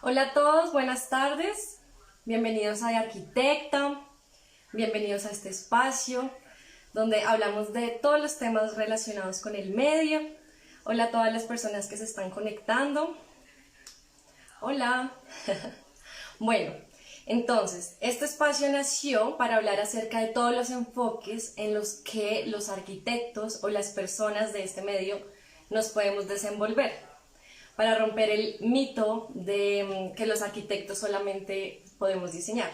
Hola a todos, buenas tardes. Bienvenidos a De Arquitecta. Bienvenidos a este espacio donde hablamos de todos los temas relacionados con el medio. Hola a todas las personas que se están conectando. Hola. Bueno, entonces, este espacio nació para hablar acerca de todos los enfoques en los que los arquitectos o las personas de este medio nos podemos desenvolver, para romper el mito de que los arquitectos solamente podemos diseñar.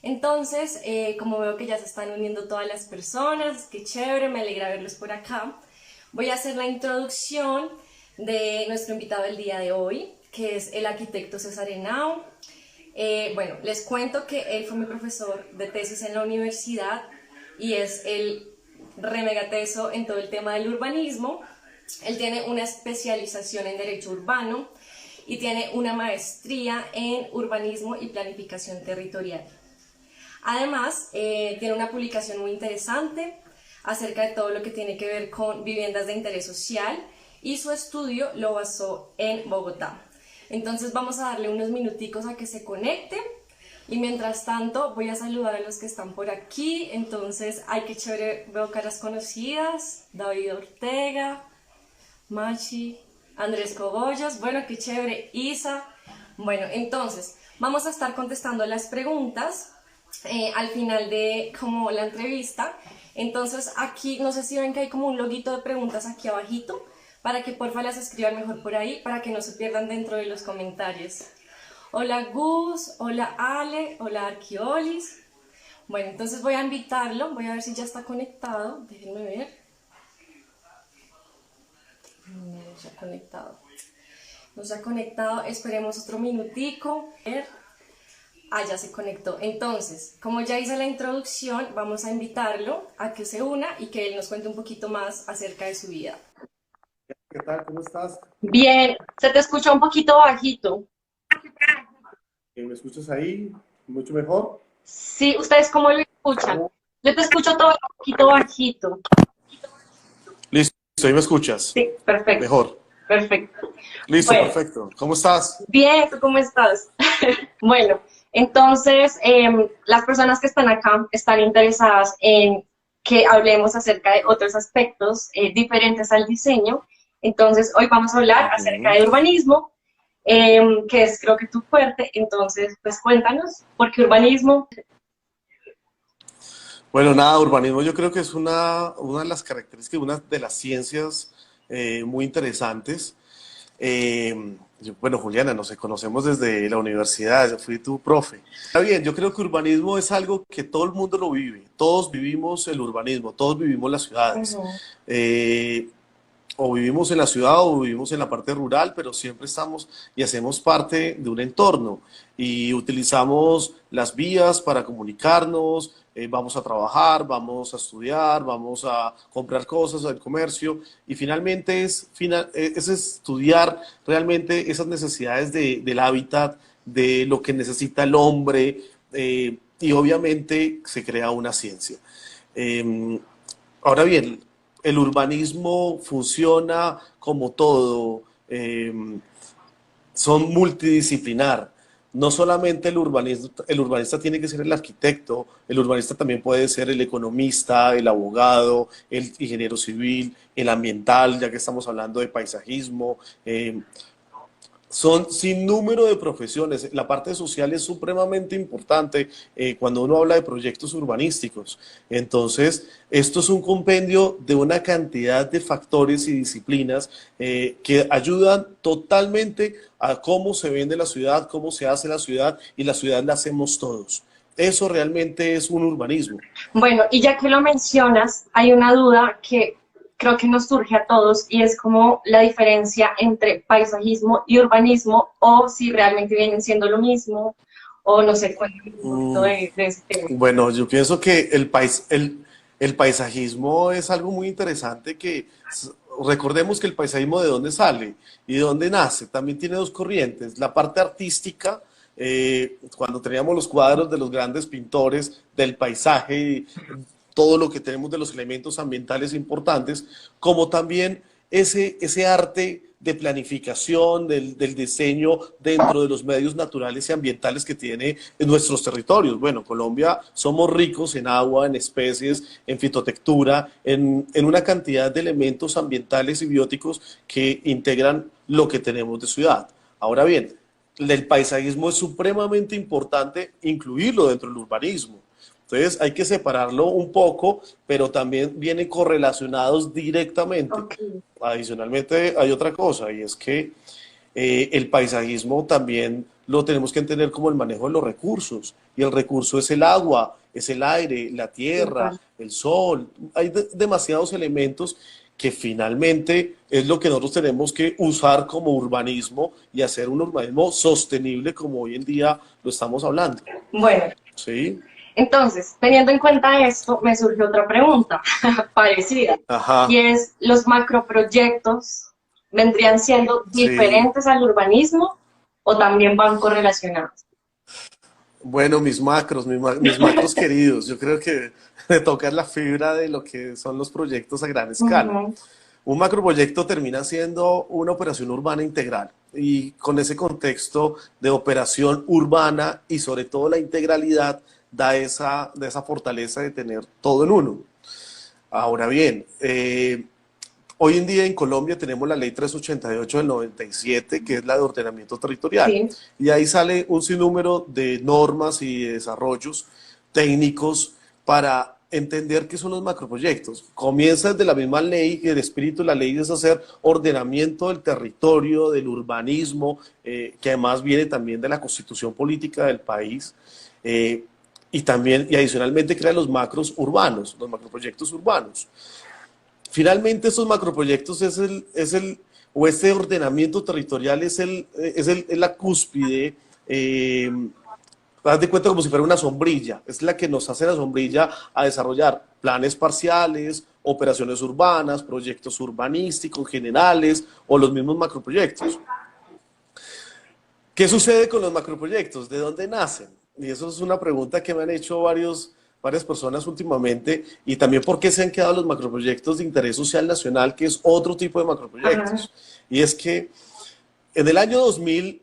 Entonces, como veo que ya se están uniendo todas las personas, qué chévere, me alegra verlos por acá, voy a hacer la introducción de nuestro invitado del día de hoy, que es el arquitecto César Henao. Bueno, les cuento que él fue mi profesor de tesis en la universidad y es el remegateso en todo el tema del urbanismo. Él tiene una especialización en Derecho Urbano y tiene una maestría en Urbanismo y Planificación Territorial. Además, tiene una publicación muy interesante acerca de todo lo que tiene que ver con viviendas de interés social y su estudio lo basó en Bogotá. Entonces vamos a darle unos minuticos a que se conecte y mientras tanto voy a saludar a los que están por aquí. Entonces, ay, qué chévere, veo caras conocidas, David Ortega, Machi, Andrés Cogollos, bueno, qué chévere, Isa. Bueno, entonces, vamos a estar contestando las preguntas al final de como la entrevista. Entonces, aquí, no sé si ven que hay como un loguito de preguntas aquí abajito, para que porfa las escriban mejor por ahí, para que no se pierdan dentro de los comentarios. Hola Gus, hola Ale, hola Arquiolis. Bueno, entonces voy a invitarlo, voy a ver si ya está conectado, déjenme ver. No se ha conectado. No se ha conectado. Esperemos otro minutico. Ah, ya se conectó. Entonces, como ya hice la introducción, vamos a invitarlo a que se una y que él nos cuente un poquito más acerca de su vida. ¿Qué tal? ¿Cómo estás? Bien, se te escucha un poquito bajito. ¿Me escuchas ahí? ¿Mucho mejor? Sí, ¿ustedes cómo lo escuchan? ¿Cómo? Yo te escucho todo un poquito bajito. Listo, ahí me escuchas. Sí, perfecto, Mejor. perfecto. Listo, Bueno, perfecto. ¿Cómo estás? bien, ¿tú cómo estás? Bueno, entonces las personas que están acá están interesadas en que hablemos acerca de otros aspectos diferentes al diseño. Entonces, hoy vamos a hablar acerca Ujú. de urbanismo, que es creo que tu fuerte. Entonces, pues cuéntanos, ¿por qué urbanismo? Bueno, nada, urbanismo yo creo que es una de las características, una de las ciencias muy interesantes. Bueno, Juliana, nos conocemos desde la universidad, yo fui tu profe. Está bien, yo creo que urbanismo es algo que todo el mundo lo vive, todos vivimos el urbanismo, todos vivimos las ciudades. Ujú. Eh, o vivimos en la ciudad o vivimos en la parte rural, pero siempre estamos y hacemos parte de un entorno y utilizamos las vías para comunicarnos, vamos a trabajar, vamos a estudiar, vamos a comprar cosas al comercio y finalmente es estudiar realmente esas necesidades del hábitat, de lo que necesita el hombre y obviamente se crea una ciencia. Eh, Ahora bien, el urbanismo funciona como todo, son multidisciplinar. No solamente el urbanista tiene que ser el arquitecto, el urbanista también puede ser el economista, el abogado, el ingeniero civil, el ambiental, ya que estamos hablando de paisajismo, son sin número de profesiones. La parte social es supremamente importante cuando uno habla de proyectos urbanísticos. Entonces, esto es un compendio de una cantidad de factores y disciplinas que ayudan totalmente a cómo se vende la ciudad, cómo se hace la ciudad y la ciudad la hacemos todos. Eso realmente es un urbanismo. Bueno, y ya que lo mencionas, hay una duda que creo que nos surge a todos y es como la diferencia entre paisajismo y urbanismo o si realmente vienen siendo lo mismo o no sé, cuéntame un poquito de ese tema. Bueno, yo pienso que el paisajismo es algo muy interesante recordemos que el paisajismo de dónde sale y de dónde nace. También tiene dos corrientes. La parte artística, cuando teníamos los cuadros de los grandes pintores del paisaje y todo lo que tenemos de los elementos ambientales importantes, como también ese arte de planificación, del diseño dentro de los medios naturales y ambientales que tiene en nuestros territorios. Bueno, Colombia somos ricos en agua, en especies, en fitotectura, en una cantidad de elementos ambientales y bióticos que integran lo que tenemos de ciudad. Ahora bien, el paisajismo es supremamente importante incluirlo dentro del urbanismo. Entonces hay que separarlo un poco, pero también vienen correlacionados directamente. Ok. Adicionalmente hay otra cosa, y es que el paisajismo también lo tenemos que entender como el manejo de los recursos. Y el recurso es el agua, es el aire, la tierra, Total. el sol. Hay demasiados elementos que finalmente es lo que nosotros tenemos que usar como urbanismo y hacer un urbanismo sostenible como hoy en día lo estamos hablando. Bueno, ¿Sí? entonces, teniendo en cuenta esto, me surge otra pregunta parecida, y Ajá, es, ¿los macroproyectos vendrían siendo sí. diferentes al urbanismo o también van correlacionados? Bueno, mis macros queridos, yo creo que me toca la fibra de lo que son los proyectos a gran escala. Ujú. Un macroproyecto termina siendo una operación urbana integral y con ese contexto de operación urbana y sobre todo la integralidad de esa fortaleza de tener todo en uno. Ahora bien, hoy en día en Colombia tenemos la ley 388 del 97, que es la de ordenamiento territorial. Sí, Y ahí sale un sinnúmero de normas y desarrollos técnicos para entender qué son los macroproyectos. Comienza desde la misma ley, y el espíritu de la ley es hacer ordenamiento del territorio, del urbanismo, que además viene también de la constitución política del país. eh, y también, y adicionalmente crea los macros urbanos, los macroproyectos urbanos. Finalmente, estos macroproyectos o este ordenamiento territorial es la cúspide, haz de cuenta como si fuera una sombrilla, es la que nos hace la sombrilla a desarrollar planes parciales, operaciones urbanas, proyectos urbanísticos generales o los mismos macroproyectos. ¿Qué sucede con los macroproyectos? ¿De dónde nacen? Y eso es una pregunta que me han hecho varias personas últimamente. Y también por qué se han quedado los macroproyectos de interés social nacional, que es otro tipo de ajá, macroproyectos. Y es que en el año 2000,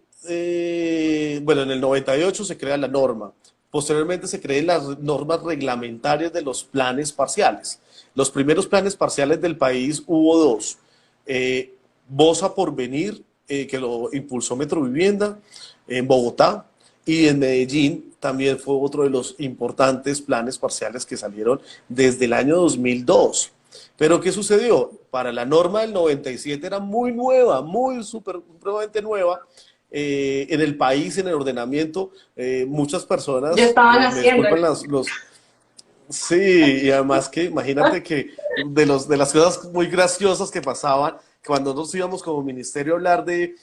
bueno, en el 98 se crea la norma. Posteriormente se crean las normas reglamentarias de los planes parciales. Los primeros planes parciales del país hubo dos. Eh, Bosa por Venir, que lo impulsó Metrovivienda en Bogotá, y en Medellín también fue otro de los importantes planes parciales que salieron desde el año 2002. Pero ¿qué sucedió? Para la norma del 97 era muy nueva, muy supremamente nueva en el país, en el ordenamiento. Muchas ya personas, estaban me haciendo. disculpan sí, y además que imagínate que de las cosas muy graciosas que pasaban, cuando nos íbamos como ministerio a hablar de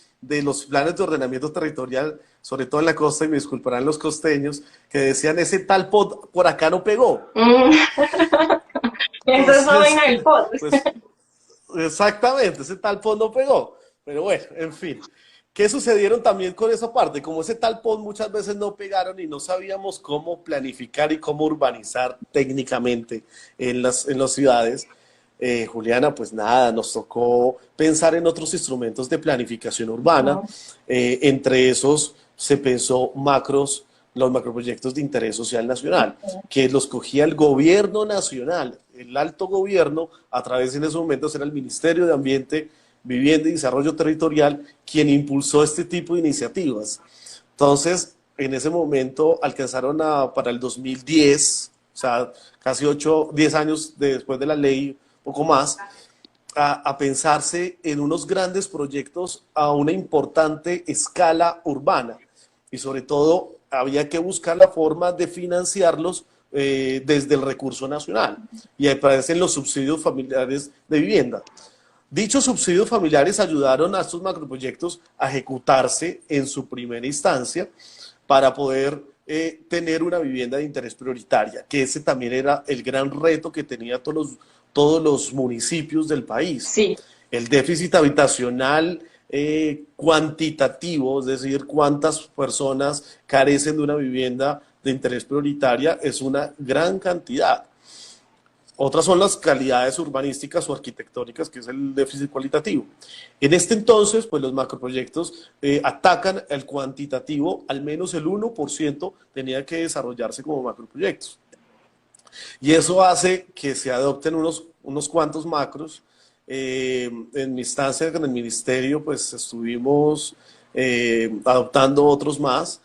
los planes de ordenamiento territorial, sobre todo en la costa, y me disculparán los costeños, que decían, ese tal pod por acá no pegó. Mm, esa es la Entonces, vaina del pod. pues exactamente, ese tal pod no pegó. Pero bueno, en fin. ¿Qué sucedieron también con esa parte? Como ese tal pod muchas veces no pegaron y no sabíamos cómo planificar y cómo urbanizar técnicamente en las ciudades, Juliana, pues nada, nos tocó pensar en otros instrumentos de planificación urbana. Ujú. Entre esos se pensó los macroproyectos de interés social nacional, que los cogía el gobierno nacional, el alto gobierno, a través en esos momentos era el Ministerio de Ambiente, Vivienda y Desarrollo Territorial, quien impulsó este tipo de iniciativas. Entonces, en ese momento alcanzaron para el 2010, o sea, casi 10 años después de la ley, poco más, a pensarse en unos grandes proyectos a una importante escala urbana. Y sobre todo, había que buscar la forma de financiarlos desde el recurso nacional. Y aparecen los subsidios familiares de vivienda. Dichos subsidios familiares ayudaron a estos macroproyectos a ejecutarse en su primera instancia para poder tener una vivienda de interés prioritaria, que ese también era el gran reto que tenía todos los municipios del país. Sí, El déficit habitacional cuantitativo, es decir, cuántas personas carecen de una vivienda de interés prioritaria, es una gran cantidad. Otras son las calidades urbanísticas o arquitectónicas, que es el déficit cualitativo. En este entonces, pues los macroproyectos atacan el cuantitativo, al menos el 1% tenía que desarrollarse como macroproyectos. Y eso hace que se adopten unos cuantos macros. En mi instancia en el ministerio, pues estuvimos adoptando otros más.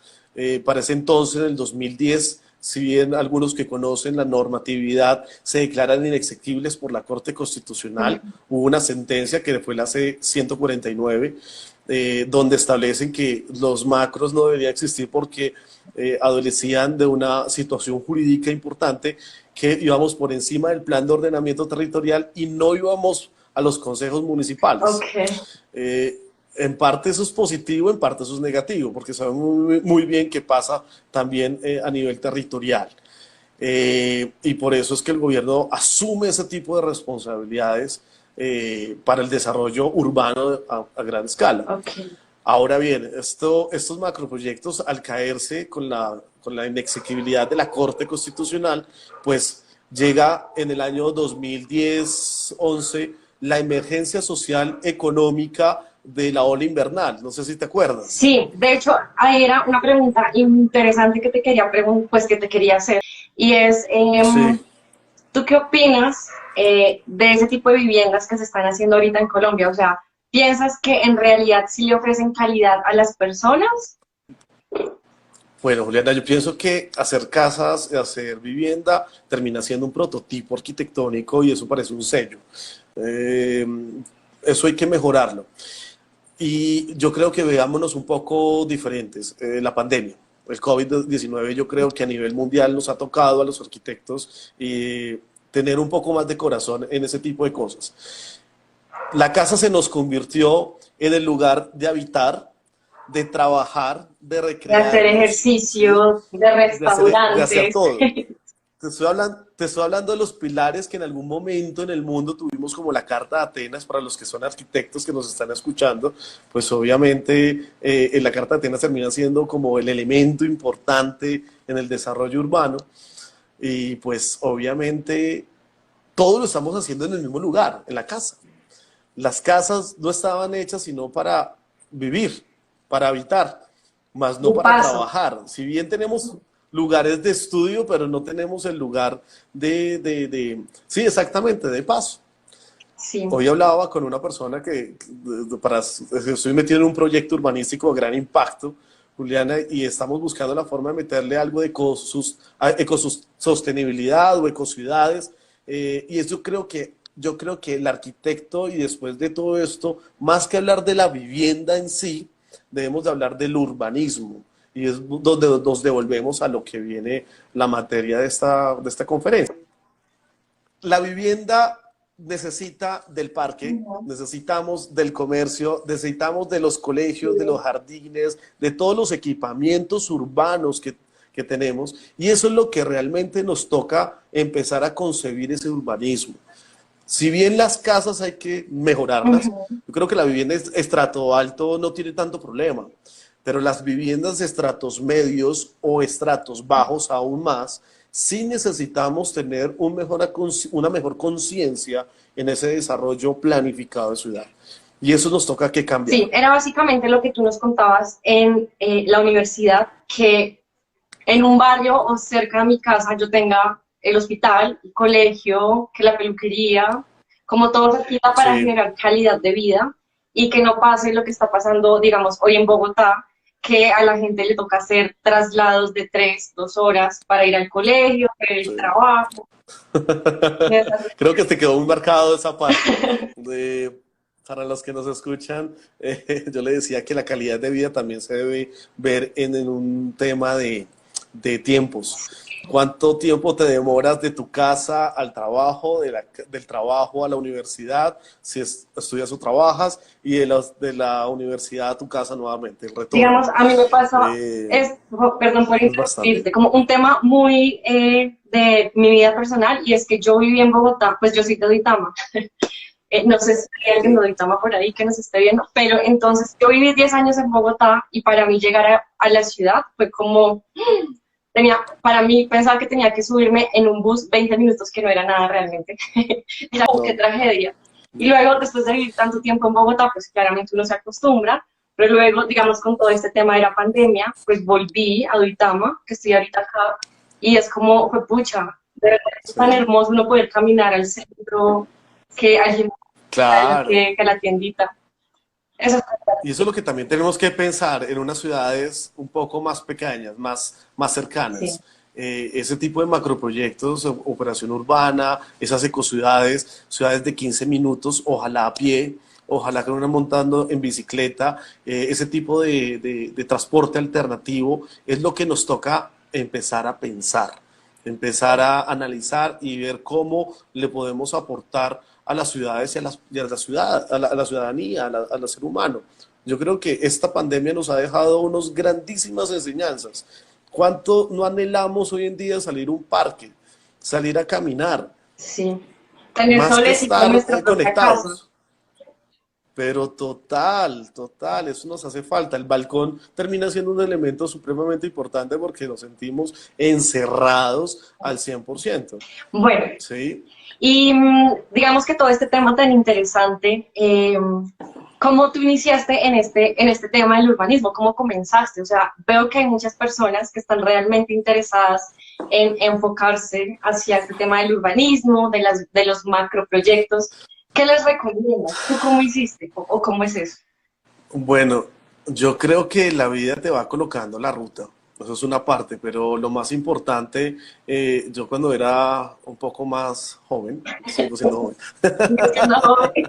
Para ese entonces, en el 2010, si bien algunos que conocen la normatividad se declaran inexequibles por la Corte Constitucional, hubo una sentencia que fue la C-149, donde establecen que los macros no deberían existir porque adolecían de una situación jurídica importante, que íbamos por encima del plan de ordenamiento territorial y no íbamos a los consejos municipales. Okay. En parte eso es positivo, en parte eso es negativo, porque sabemos muy bien qué pasa también a nivel territorial. Y por eso es que el gobierno asume ese tipo de responsabilidades para el desarrollo urbano a gran escala. Okay. Ahora bien, estos macroproyectos, al caerse con la inexequibilidad de la Corte Constitucional, pues llega en el año 2010-11 la emergencia social económica de la ola invernal. No sé si te acuerdas. Sí, de hecho, ahí era una pregunta interesante que te quería pues que te quería hacer, y es, Sí. ¿tú qué opinas de ese tipo de viviendas que se están haciendo ahorita en Colombia? O sea, ¿piensas que en realidad sí le ofrecen calidad a las personas? Bueno, Juliana, yo pienso que hacer casas, hacer vivienda, termina siendo un prototipo arquitectónico y eso parece un sello. Eh, Eso hay que mejorarlo. Y yo creo que veámonos un poco diferentes. La pandemia, el COVID-19, yo creo que a nivel mundial nos ha tocado a los arquitectos tener un poco más de corazón en ese tipo de cosas. La casa se nos convirtió en el lugar de habitar, de trabajar, de De hacer recrearnos, ¿sí? ejercicio, de De hacer restaurantes. todo. Te estoy hablando de los pilares que en algún momento en el mundo tuvimos, como la Carta de Atenas. Para los que son arquitectos que nos están escuchando, pues obviamente en la Carta de Atenas termina siendo como el elemento importante en el desarrollo urbano y pues obviamente todo lo estamos haciendo en el mismo lugar, en la casa. Las casas no estaban hechas sino para vivir, para habitar, más no Un para paso. trabajar. Si bien tenemos lugares de estudio, pero no tenemos el lugar sí, exactamente, de paso. Sí. Hoy hablaba con una persona estoy metido en un proyecto urbanístico de gran impacto, Juliana, y estamos buscando la forma de meterle algo de ecosostenibilidad o ecociudades, y eso yo creo que el arquitecto, y después de todo esto, más que hablar de la vivienda en sí, debemos de hablar del urbanismo, y es donde nos devolvemos a lo que viene la materia de esta conferencia. La vivienda necesita del parque, necesitamos del comercio, necesitamos de los colegios, de los jardines, de todos los equipamientos urbanos que tenemos, y eso es lo que realmente nos toca empezar a concebir ese urbanismo. Si bien las casas hay que mejorarlas, yo creo que la vivienda estrato alto no tiene tanto problema, pero las viviendas de estratos medios o estratos bajos aún más, sí necesitamos tener una mejor conciencia en ese desarrollo planificado de ciudad. Y eso nos toca que cambiar. Sí, era básicamente lo que tú nos contabas en la universidad, que en un barrio o cerca de mi casa yo tenga el hospital, el colegio, que la peluquería, como todo se activa para Sí, generar calidad de vida y que no pase lo que está pasando, digamos, hoy en Bogotá, que a la gente le toca hacer traslados de 3, 2 horas para ir al colegio, para ir al sí. trabajo. Creo que te quedó muy marcado esa parte. Para los que nos escuchan, yo le decía que la calidad de vida también se debe ver en un tema de tiempos. ¿Cuánto tiempo te demoras de tu casa al trabajo, del trabajo a la universidad, si estudias o trabajas, y de la universidad a tu casa nuevamente, el retorno? Digamos, a mí me pasa, Eh, perdón por es bastante. interrumpirte, como un tema muy de mi vida personal, y es que yo viví en Bogotá, pues yo soy de Duitama. No sé si hay alguien de Sí, Duitama por ahí que nos esté viendo, pero entonces yo viví 10 años en Bogotá y para mí llegar a la ciudad fue como para mí pensaba que tenía que subirme en un bus 20 minutos, que no era nada realmente. Era como qué No, tragedia. Y luego, después de vivir tanto tiempo en Bogotá, pues claramente uno se acostumbra, pero luego, digamos, con todo este tema de la pandemia, pues volví a Duitama, que estoy ahorita acá, y es como, fue pucha, de verdad es tan sí, hermoso uno poder caminar al centro, que hay gente claro. que a la tiendita. Eso es Y eso es lo que también tenemos que pensar en unas ciudades un poco más pequeñas, más sí. cercanas. Ese tipo de macroproyectos, operación urbana, esas ecociudades, ciudades de 15 minutos, ojalá a pie, ojalá que uno montando en bicicleta, ese tipo de transporte alternativo es lo que nos toca empezar a pensar, empezar a analizar y ver cómo le podemos aportar a las ciudades y a la ciudad, a la ciudadanía, al ser humano. Yo creo que esta pandemia nos ha dejado unas grandísimas enseñanzas. ¿Cuánto no anhelamos hoy en día salir a un parque, salir a caminar, Sí. Tener más que solecito en estar nuestra propia casa. conectados? Pero total, total, eso nos hace falta. El balcón termina siendo un elemento supremamente importante porque nos sentimos encerrados al 100%. Bueno, ¿Sí? y digamos que todo este tema tan interesante, ¿cómo tú iniciaste en este tema del urbanismo? ¿Cómo comenzaste? O sea, veo que hay muchas personas que están realmente interesadas en enfocarse hacia este tema del urbanismo, de los macroproyectos. ¿Qué les recomiendas? ¿Tú cómo hiciste? O cómo es eso? Bueno, yo creo que la vida te va colocando la ruta. Eso es una parte, pero lo más importante, yo cuando era un poco más joven, sigo siendo joven,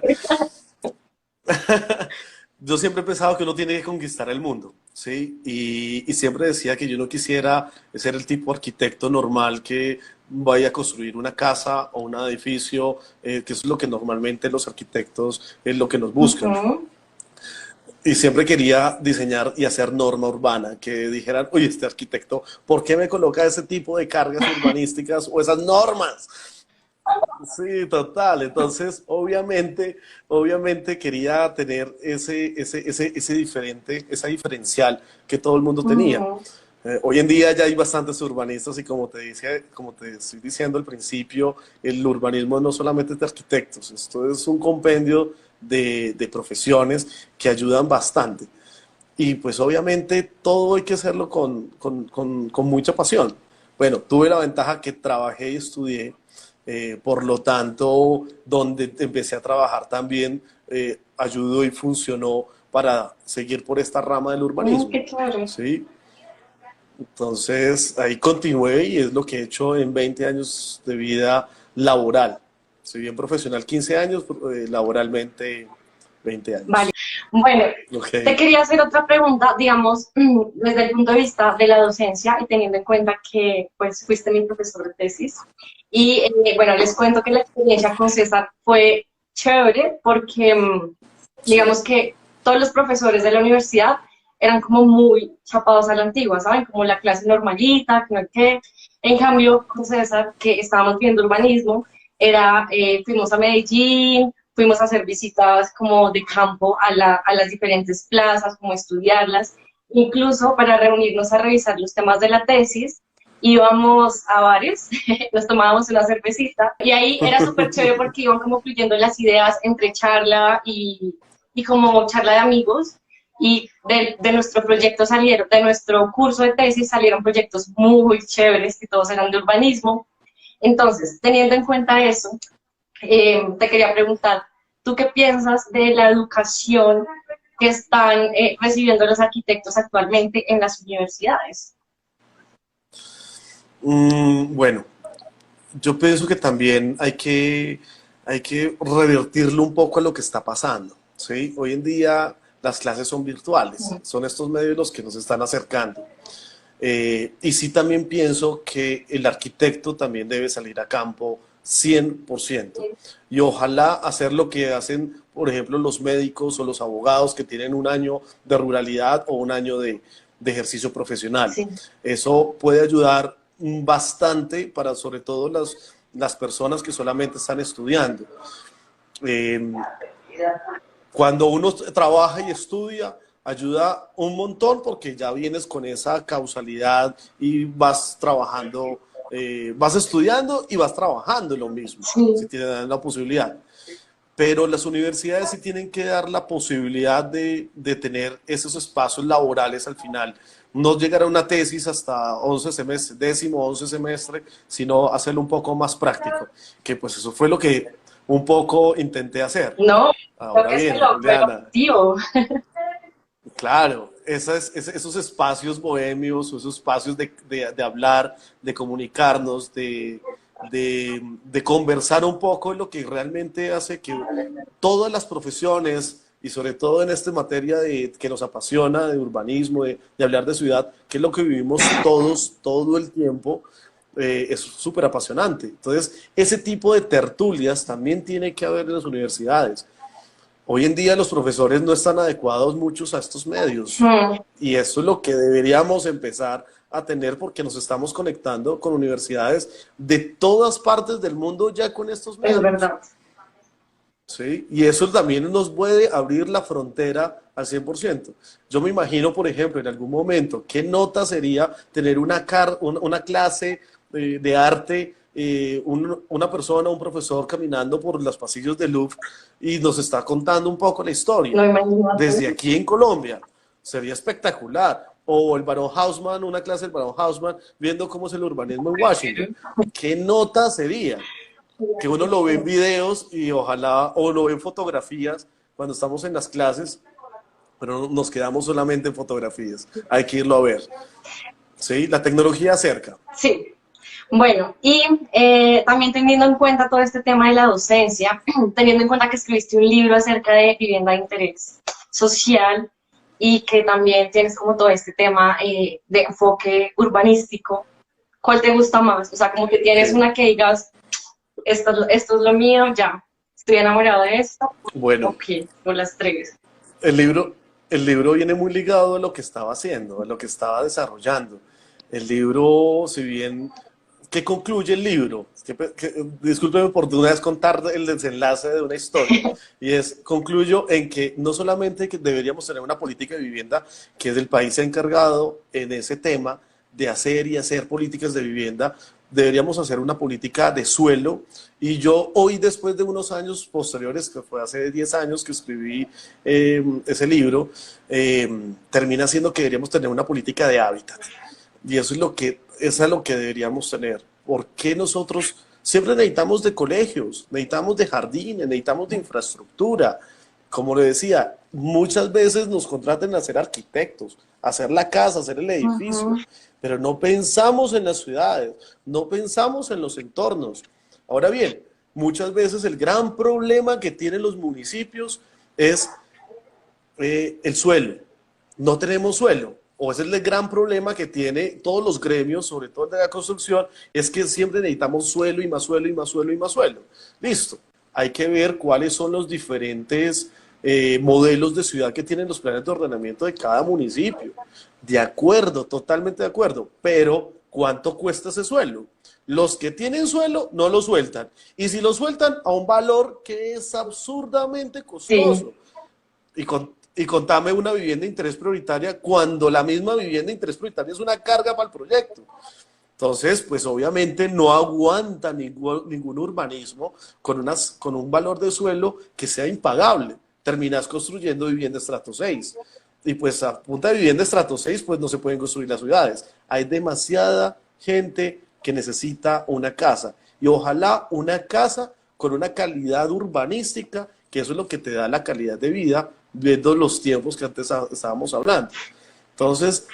yo siempre he pensado que uno tiene que conquistar el mundo, ¿sí? Y siempre decía que yo no quisiera ser el tipo arquitecto normal que vaya a construir una casa o un edificio, que es lo que normalmente los arquitectos es lo que nos buscan. Ujú. Y siempre quería diseñar y hacer norma urbana, que dijeran, oye, este arquitecto, ¿por qué me coloca ese tipo de cargas urbanísticas o esas normas? Sí, total. Entonces, obviamente quería tener ese diferente, esa diferencial que todo el mundo tenía. Ujú. Hoy en día ya hay bastantes urbanistas y como te estoy diciendo al principio, el urbanismo no solamente es de arquitectos, esto es un compendio de profesiones que ayudan bastante. Y pues obviamente todo hay que hacerlo con mucha pasión. Bueno, tuve la ventaja que trabajé y estudié, por lo tanto, donde empecé a trabajar también ayudó y funcionó para seguir por esta rama del urbanismo. Qué chévere. ¿Sí? Entonces ahí continué y es lo que he hecho en 20 años de vida laboral. Soy bien profesional 15 años, laboralmente 20 Vale. años. Bueno, Ok. te quería hacer otra pregunta, digamos, desde el punto de vista de la docencia y teniendo en cuenta que pues fuiste mi profesor de tesis. Y bueno, les cuento que la experiencia con César fue chévere porque Sí. digamos que todos los profesores de la universidad eran como muy chapados a la antigua, ¿saben? Como la clase normalita, que no hay qué. En cambio, con César, que estábamos viendo urbanismo, fuimos a Medellín, fuimos a hacer visitas como de campo a las diferentes plazas, como estudiarlas, incluso para reunirnos a revisar los temas de la tesis, íbamos a bares, nos tomábamos una cervecita y ahí era súper chévere porque iban como fluyendo las ideas entre charla y como charla de amigos y de nuestro proyecto salieron, de nuestro curso de tesis salieron proyectos muy chéveres que todos eran de urbanismo. Entonces, teniendo en cuenta eso, te quería preguntar, ¿tú qué piensas de la educación que están recibiendo los arquitectos actualmente en las universidades? Bueno, yo pienso que también hay que revertirlo un poco a lo que está pasando, ¿sí? Hoy en día las clases son virtuales, son estos medios los que nos están acercando. Y sí también pienso que el arquitecto también debe salir a campo 100%. Y ojalá hacer lo que hacen, por ejemplo, los médicos o los abogados que tienen un año de ruralidad o un año de ejercicio profesional. Sí. Eso puede ayudar bastante para sobre todo las personas que solamente están estudiando. Eh, Cuando uno trabaja y estudia, ayuda un montón porque ya vienes con esa causalidad y vas trabajando, vas estudiando y vas trabajando lo mismo, si Sí, tienes la posibilidad. Pero las universidades sí tienen que dar la posibilidad de tener esos espacios laborales al final. No llegar a una tesis hasta 11 semestres, décimo, 11 semestre, sino hacerlo un poco más práctico. Que pues eso fue lo que un poco intenté hacer. no, creo Ahora que se bien, logró el Juliana, objetivo. claro, esos espacios bohemios, esos espacios de hablar, de comunicarnos, de conversar un poco, es lo que realmente hace que todas las profesiones, y sobre todo en esta materia que nos apasiona, de urbanismo, de hablar de ciudad, que es lo que vivimos todos, todo el tiempo, es súper apasionante. Entonces, ese tipo de tertulias también tiene que haber en las universidades. Hoy en día los profesores no están adecuados muchos a estos medios Mm, y eso es lo que deberíamos empezar a tener porque nos estamos conectando con universidades de todas partes del mundo ya con estos es medios. verdad. ¿Sí? Y eso también nos puede abrir la frontera al 100%. Yo me imagino, por ejemplo, en algún momento, qué nota sería tener una clase de arte, una persona, un profesor caminando por los pasillos del Louvre y nos está contando un poco la No historia. imagínate. Desde aquí en Colombia, sería espectacular. O el Barón Haussmann, una clase del Barón Haussmann, viendo cómo es el urbanismo en Washington. ¿Qué nota sería? Que uno lo ve en videos y ojalá, o lo ve en fotografías cuando estamos en las clases, pero nos quedamos solamente en fotografías. Hay que irlo a ver. ¿Sí? La tecnología acerca. Sí. Bueno, y también teniendo en cuenta todo este tema de la docencia, teniendo en cuenta que escribiste un libro acerca de vivienda de interés social y que también tienes como todo este tema de enfoque urbanístico, ¿cuál te gusta más? O sea, como que tienes Okay. una que digas, esto es lo mío, ya, estoy enamorado de esto, Bueno, ok, o las tres. el libro, el libro viene muy ligado a lo que estaba haciendo, a lo que estaba desarrollando. El libro, si bien, ¿qué concluye el libro? Discúlpeme por de una vez contar el desenlace de una historia. Y es, concluyo en que no solamente que deberíamos tener una política de vivienda, que es el país encargado en ese tema de hacer y hacer políticas de vivienda, deberíamos hacer una política de suelo. Y yo hoy, después de unos años posteriores, que fue hace 10 años que escribí ese libro, termina siendo que deberíamos tener una política de hábitat. Y eso es lo que deberíamos tener. ¿Por qué nosotros siempre necesitamos de colegios, necesitamos de jardines, necesitamos de infraestructura? Como le decía, muchas veces nos contratan a ser arquitectos, a hacer la casa, a hacer el edificio, Ujú. pero no pensamos en las ciudades, no pensamos en los entornos. Ahora bien, muchas veces el gran problema que tienen los municipios es el suelo. No tenemos suelo. O ese es el gran problema que tiene todos los gremios, sobre todo el de la construcción, es que siempre necesitamos suelo y más suelo y más suelo y más suelo. Listo. Hay que ver cuáles son los diferentes modelos de ciudad que tienen los planes de ordenamiento de cada municipio. De acuerdo, totalmente de acuerdo. Pero, ¿cuánto cuesta ese suelo? Los que tienen suelo no lo sueltan. Y si lo sueltan a un valor que es absurdamente Sí, costoso. Y contame una vivienda de interés prioritaria cuando la misma vivienda de interés prioritaria es una carga para el proyecto. Entonces, pues obviamente no aguanta ningún urbanismo con un valor de suelo que sea impagable. Terminas construyendo vivienda estrato 6. Y pues a punta de vivienda estrato 6, pues no se pueden construir las ciudades. Hay demasiada gente que necesita una casa. Y ojalá una casa con una calidad urbanística, que eso es lo que te da la calidad de vida, viendo los tiempos que antes estábamos hablando. Entonces,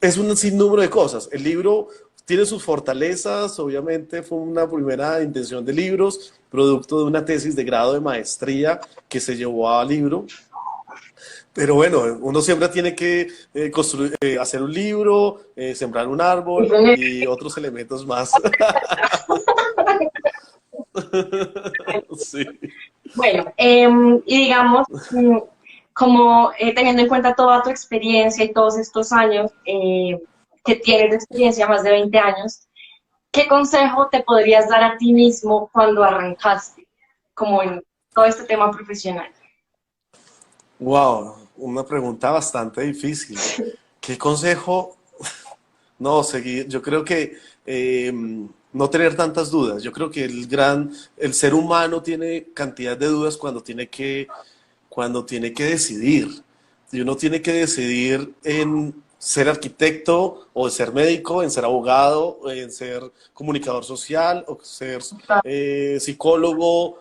es un sinnúmero de cosas. El libro tiene sus fortalezas, obviamente fue una primera intención de libros, producto de una tesis de grado de maestría que se llevó a libro. Pero bueno, uno siempre tiene que hacer un libro, sembrar un árbol y otros elementos más. Sí. bueno, y digamos, como teniendo en cuenta toda tu experiencia y todos estos años que tienes de experiencia, más de 20 años, ¿qué consejo te podrías dar a ti mismo cuando arrancaste, como en todo este tema profesional? Wow. una pregunta bastante difícil. ¿Qué consejo? No, seguir, yo creo que no tener tantas dudas. Yo creo que el ser humano tiene cantidad de dudas cuando tiene que decidir. Y uno tiene que decidir en ser arquitecto o en ser médico, en ser abogado, en ser comunicador social o ser psicólogo,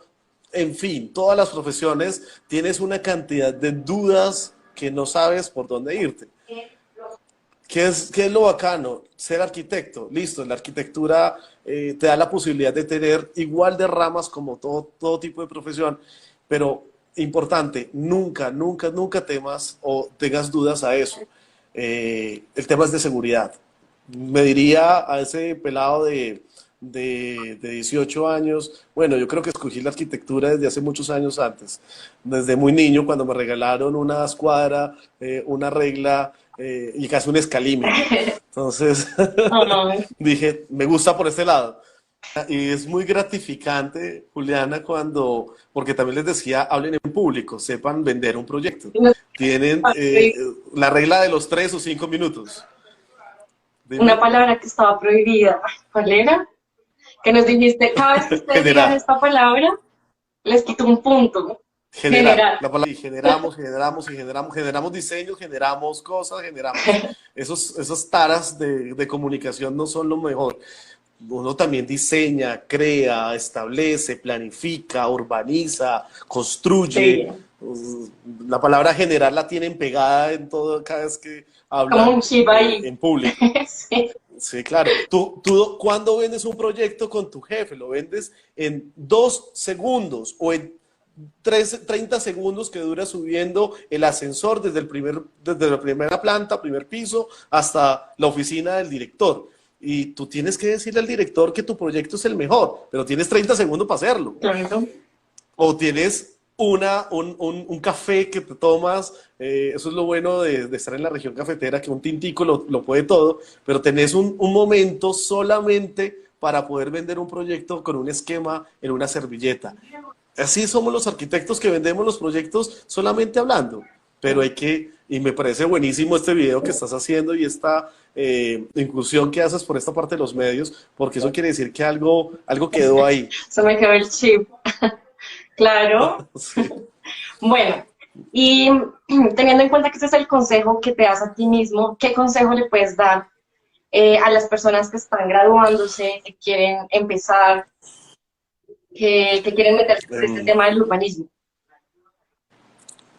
en fin, todas las profesiones tienes una cantidad de dudas que no sabes por dónde irte. ¿Qué es lo bacano? Ser arquitecto. Listo, la arquitectura te da la posibilidad de tener igual de ramas como todo tipo de profesión, pero importante, nunca, nunca, nunca temas o tengas dudas a eso. El tema es de seguridad. Me diría a ese pelado de 18 años, bueno, yo creo que escogí la arquitectura desde hace muchos años antes, desde muy niño, cuando me regalaron una escuadra, una regla y casi un escalímetro. Entonces Ay, dije, me gusta por este lado. Y es muy gratificante, Juliana, porque también les decía, hablen en público, sepan vender un proyecto. no, Tienen la regla de los 3 o 5 minutos. una Dime, palabra que estaba prohibida. ¿Cuál era? Que nos dijiste, cada vez que ustedes digan generar, esta palabra, les quito un punto. generar. Generar. La palabra, y generamos, generamos, y generamos, generamos diseños, generamos cosas, generamos. Esas taras de comunicación no son lo mejor. Uno también diseña, crea, establece, planifica, urbaniza, construye. Sí, La palabra generar la tienen pegada en todo cada vez que como un hablan chip ahí. en público. Sí, Sí, claro. Tú cuando vendes un proyecto con tu jefe, lo vendes en 2 segundos o en 30 segundos que dura subiendo el ascensor desde la primera planta, primer piso, hasta la oficina del director. Y tú tienes que decirle al director que tu proyecto es el mejor, pero tienes 30 segundos para hacerlo. claro. O tienes un café que te tomas, eso es lo bueno de estar en la región cafetera, que un tintico lo puede todo, pero tenés un momento solamente para poder vender un proyecto con un esquema en una servilleta. Así somos los arquitectos que vendemos los proyectos solamente hablando, pero y me parece buenísimo este video que estás haciendo y esta inclusión que haces por esta parte de los medios, porque eso quiere decir que algo quedó ahí. Se me quedó el chip. Claro. Sí. Bueno, y teniendo en cuenta que este es el consejo que te das a ti mismo, ¿qué consejo le puedes dar a las personas que están graduándose, que quieren empezar, que quieren meterse en este Em, tema del urbanismo?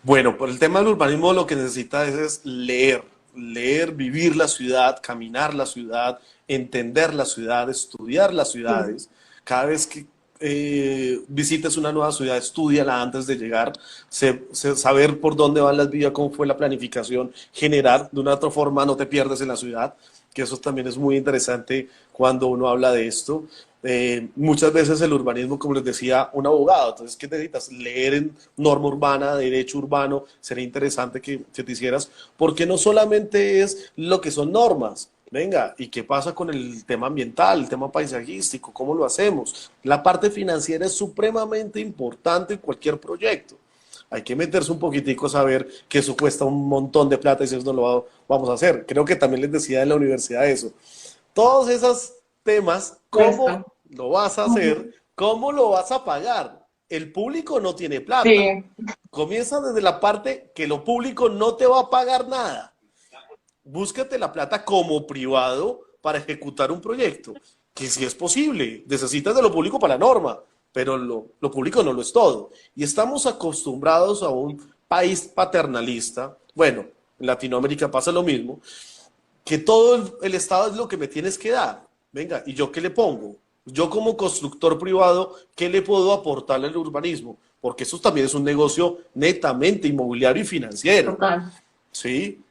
Bueno, por el tema del urbanismo lo que necesita es leer, vivir la ciudad, caminar la ciudad, entender la ciudad, estudiar las Sí, ciudades. Cada vez que visites una nueva ciudad, estúdiala antes de llegar, saber por dónde van las vías, cómo fue la planificación, generar de una otra forma, no te pierdes en la ciudad, que eso también es muy interesante cuando uno habla de esto. Muchas veces el urbanismo, como les decía, un abogado, entonces, ¿qué necesitas? Leer en norma urbana, derecho urbano, sería interesante que te hicieras, porque no solamente es lo que son normas, venga, ¿y qué pasa con el tema ambiental, el tema paisajístico? ¿Cómo lo hacemos? La parte financiera es supremamente importante en cualquier proyecto. Hay que meterse un poquitico a saber que eso cuesta un montón de plata y si eso no vamos a hacer. Creo que también les decía en la universidad eso. Todos esos temas, cuesta. ¿cómo lo vas a hacer? ¿Cómo lo vas a pagar? El público no tiene plata. Sí, Comienza desde la parte que lo público no te va a pagar nada. Búscate la plata como privado para ejecutar un proyecto, que si es posible, necesitas de lo público para la norma, pero lo público no lo es todo. Y estamos acostumbrados a un país paternalista, bueno, en Latinoamérica pasa lo mismo, que todo el Estado es lo que me tienes que dar. Venga, ¿y yo qué le pongo? Yo como constructor privado, ¿qué le puedo aportar al urbanismo? Porque eso también es un negocio netamente inmobiliario y financiero. total. ¿Sí?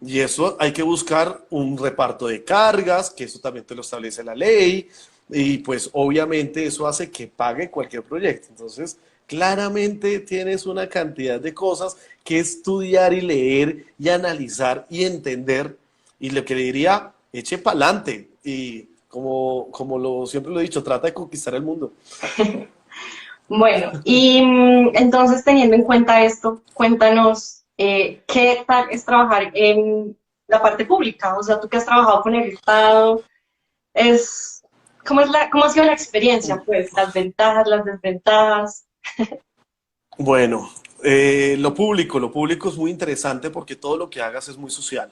Y eso hay que buscar un reparto de cargas, que eso también te lo establece la ley, y pues obviamente eso hace que pague cualquier proyecto. Entonces, claramente tienes una cantidad de cosas que estudiar y leer y analizar y entender. Y lo que le diría, eche pa'lante. Y siempre lo he dicho, trata de conquistar el mundo. Bueno, y entonces teniendo en cuenta esto, cuéntanos. ¿qué tal es trabajar en la parte pública? O sea, tú que has trabajado con el Estado, es, ¿cómo ha sido la experiencia? Pues, las ventajas, las desventajas. Bueno, lo público es muy interesante porque todo lo que hagas es muy social.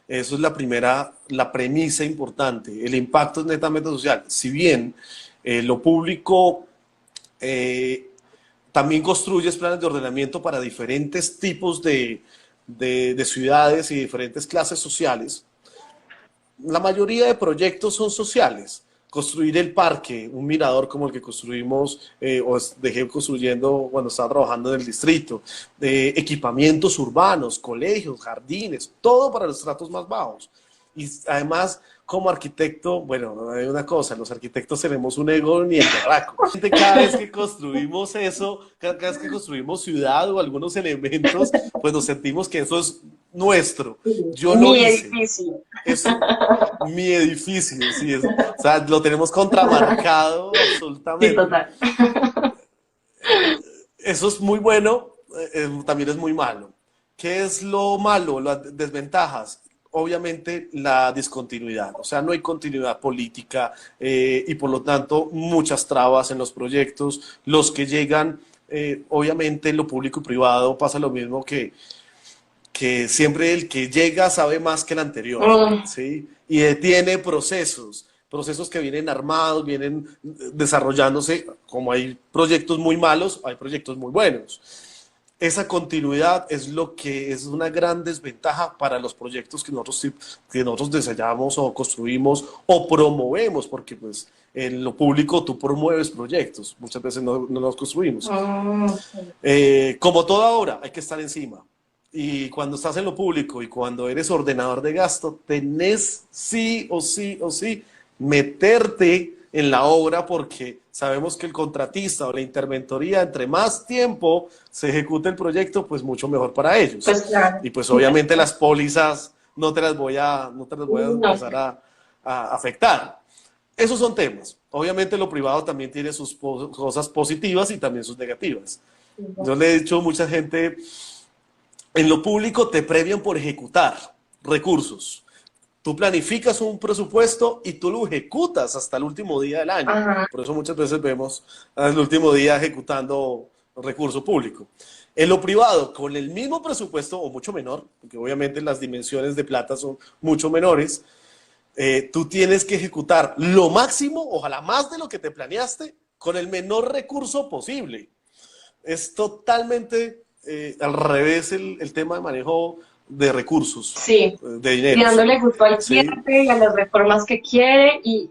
Eso es la premisa importante. El impacto es netamente social. Si bien lo público eh, también construyes planes de ordenamiento para diferentes tipos de ciudades y diferentes clases sociales, la mayoría de proyectos son sociales. Construir el parque, un mirador como el que construimos dejé construyendo cuando estaba trabajando en el distrito, equipamientos urbanos, colegios, jardines, todo para los estratos más bajos. Y además, como arquitecto, bueno, hay una cosa, los arquitectos tenemos un ego ni el berraco. Cada vez que construimos eso, cada vez que construimos ciudad o algunos elementos, pues nos sentimos que eso es nuestro. Yo lo Mi hice. edificio. Es mi edificio, sí, o sea, lo tenemos contramarcado Sí, absolutamente. total. Eso es muy bueno, también es muy malo. ¿Qué es lo malo? Las desventajas. Obviamente la discontinuidad, o sea, no hay continuidad política y por lo tanto muchas trabas en los proyectos. Los que llegan, obviamente en lo público y privado pasa lo mismo que siempre el que llega sabe más que el anterior, Mm, ¿sí? Y detiene procesos que vienen armados, vienen desarrollándose, como hay proyectos muy malos, hay proyectos muy buenos. Esa continuidad es lo que es una gran desventaja para los proyectos que nosotros diseñamos o construimos o promovemos, porque pues en lo público tú promueves proyectos, muchas veces no los construimos. mm, Como toda obra, hay que estar encima. Y cuando estás en lo público y cuando eres ordenador de gasto, tenés sí o sí o sí meterte en la obra porque sabemos que el contratista o la interventoría, entre más tiempo se ejecute el proyecto, pues mucho mejor para ellos. pues claro. Y pues obviamente las pólizas no te las voy a No. empezar a afectar. Esos son temas. Obviamente lo privado también tiene sus cosas positivas y también sus negativas. Yo le he dicho a mucha gente, en lo público te premian por ejecutar recursos. Tú planificas un presupuesto y tú lo ejecutas hasta el último día del año. Ajá. Por eso muchas veces vemos al último día ejecutando recurso público. En lo privado, con el mismo presupuesto o mucho menor, porque obviamente las dimensiones de plata son mucho menores, tú tienes que ejecutar lo máximo, ojalá más de lo que te planeaste, con el menor recurso posible. Es totalmente al revés el tema de manejo de recursos, Sí, de y dineros, dándole gusto al ¿sí? cliente y a las reformas que quiere y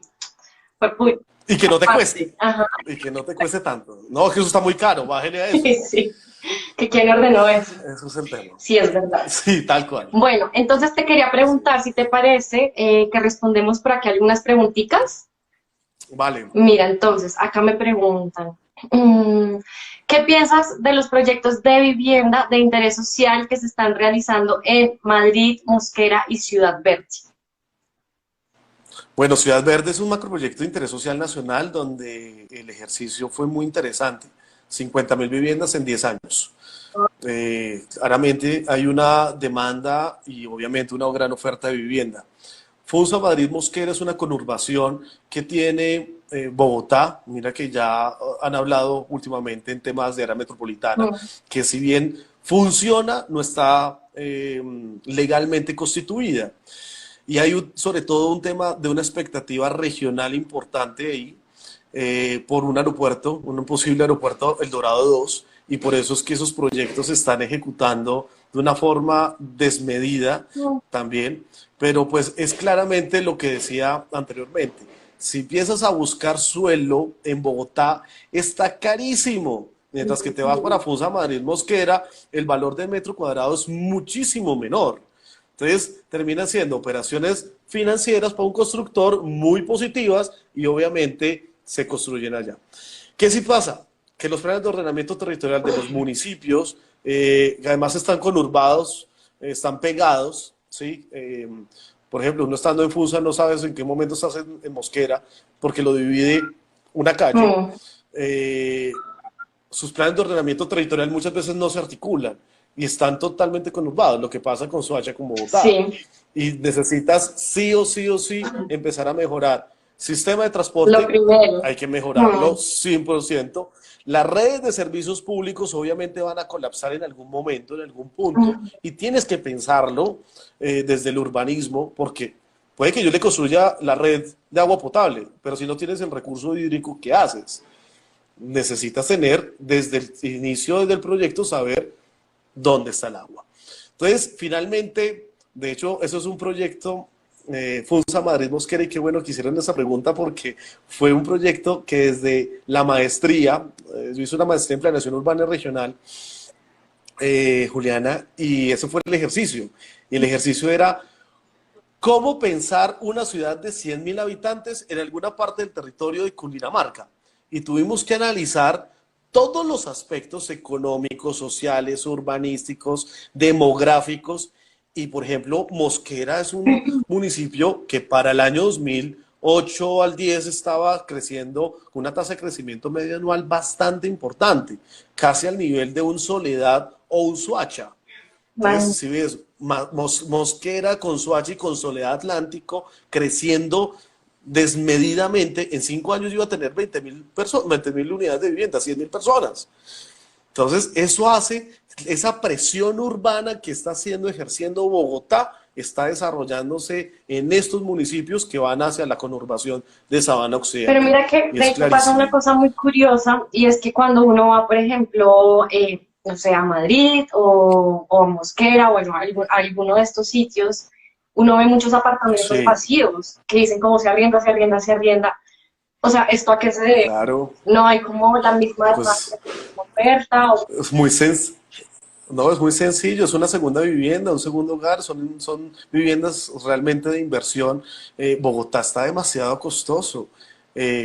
pues, Y que no te aparte, cueste, ajá, y que no te cueste tanto. No, que eso está muy caro, bájele a eso. sí, que quién ordenó eso. Eso es el tema. Sí, es verdad. Sí, tal cual. Bueno, entonces te quería preguntar si te parece que respondemos por aquí algunas preguntitas. Vale. Mira, entonces, acá me preguntan, mm, ¿qué piensas de los proyectos de vivienda de interés social que se están realizando en Madrid, Mosquera y Ciudad Verde? Bueno, Ciudad Verde es un macroproyecto de interés social nacional donde el ejercicio fue muy interesante. 50.000 viviendas en 10 años. Claramente hay una demanda y obviamente una gran oferta de vivienda. Funza Madrid Mosquera es una conurbación que tiene Bogotá. Mira que ya han hablado últimamente en temas de área metropolitana, Mm, que si bien funciona, no está legalmente constituida. Y hay sobre todo un tema de una expectativa regional importante ahí por un aeropuerto, un posible aeropuerto, El Dorado 2, y por eso es que esos proyectos se están ejecutando de una forma desmedida mm, también, pero pues es claramente lo que decía anteriormente. Si empiezas a buscar suelo en Bogotá, está carísimo. Mientras que te vas para Funza, Madrid, Mosquera, el valor del metro cuadrado es muchísimo menor. Entonces, terminan siendo operaciones financieras para un constructor muy positivas y obviamente se construyen allá. ¿Qué sí pasa? Que los planes de ordenamiento territorial de los municipios, que además están conurbados, están pegados, ¿sí? Por ejemplo, uno estando en Funza no sabes en qué momento estás en Mosquera, porque lo divide una calle. mm, Eh, sus planes de ordenamiento territorial muchas veces no se articulan. y están totalmente conurbados, lo que pasa con Soacha, con Bogotá. Sí, Y necesitas sí o sí o sí empezar a mejorar. Sistema de lo transporte, primero. hay que mejorarlo Mm, 100%. Las redes de servicios públicos obviamente van a colapsar en algún momento, en algún punto, mm. y tienes que pensarlo desde el urbanismo, porque puede que yo le construya la red de agua potable, pero si no tienes el recurso hídrico, ¿qué haces? Necesitas tener desde el inicio, desde el proyecto, saber dónde está el agua. Entonces, finalmente, de hecho, eso es un proyecto, Funza Madrid Mosquera, y qué bueno que hicieron esa pregunta porque fue un proyecto que desde la maestría, yo hice una maestría en planeación urbana y regional, Juliana, y ese fue el ejercicio. Y el ejercicio era cómo pensar una ciudad de 100.000 habitantes en alguna parte del territorio de Cundinamarca. Y tuvimos que analizar todos los aspectos económicos, sociales, urbanísticos, demográficos. Y, por ejemplo, Mosquera es un municipio que para el año 2008 al 10 estaba creciendo con una tasa de crecimiento medio anual bastante importante, casi al nivel de un Soledad o un Suacha. Entonces, Vale. si ves, Mosquera con Soacha y con Soledad Atlántico creciendo desmedidamente, en 5 años iba a tener 20.000 unidades de vivienda, 100.000 personas. Entonces, eso hace, esa presión urbana que está haciendo, ejerciendo Bogotá, está desarrollándose en estos municipios que van hacia la conurbación de Sabana Pero Occidental. mira que Y de es hecho pasa una clarísimo. cosa muy curiosa y es que cuando uno va, por ejemplo, no sé, a Madrid o a Mosquera o bueno, a alguno de estos sitios, uno ve muchos apartamentos Sí, vacíos que dicen cómo se arrienda, se arrienda, se arrienda. O sea, ¿esto a qué se debe? claro, No hay como la misma demanda, pues la misma oferta. es muy sencillo. No, es muy sencillo, es una segunda vivienda, un segundo hogar, son viviendas realmente de inversión. Bogotá está demasiado costoso.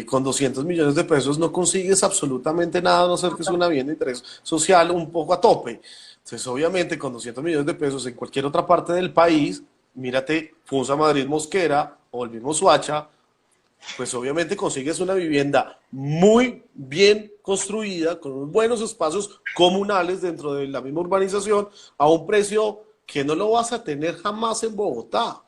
Con 200 millones de pesos no consigues absolutamente nada, a no ser que es una vivienda de interés social un poco a tope. Entonces, obviamente, con 200 millones de pesos en cualquier otra parte del país, mírate, Funza Madrid Mosquera o el mismo Suacha, pues obviamente consigues una vivienda muy bien construida, con unos buenos espacios comunales dentro de la misma urbanización, a un precio que no lo vas a tener jamás en Bogotá.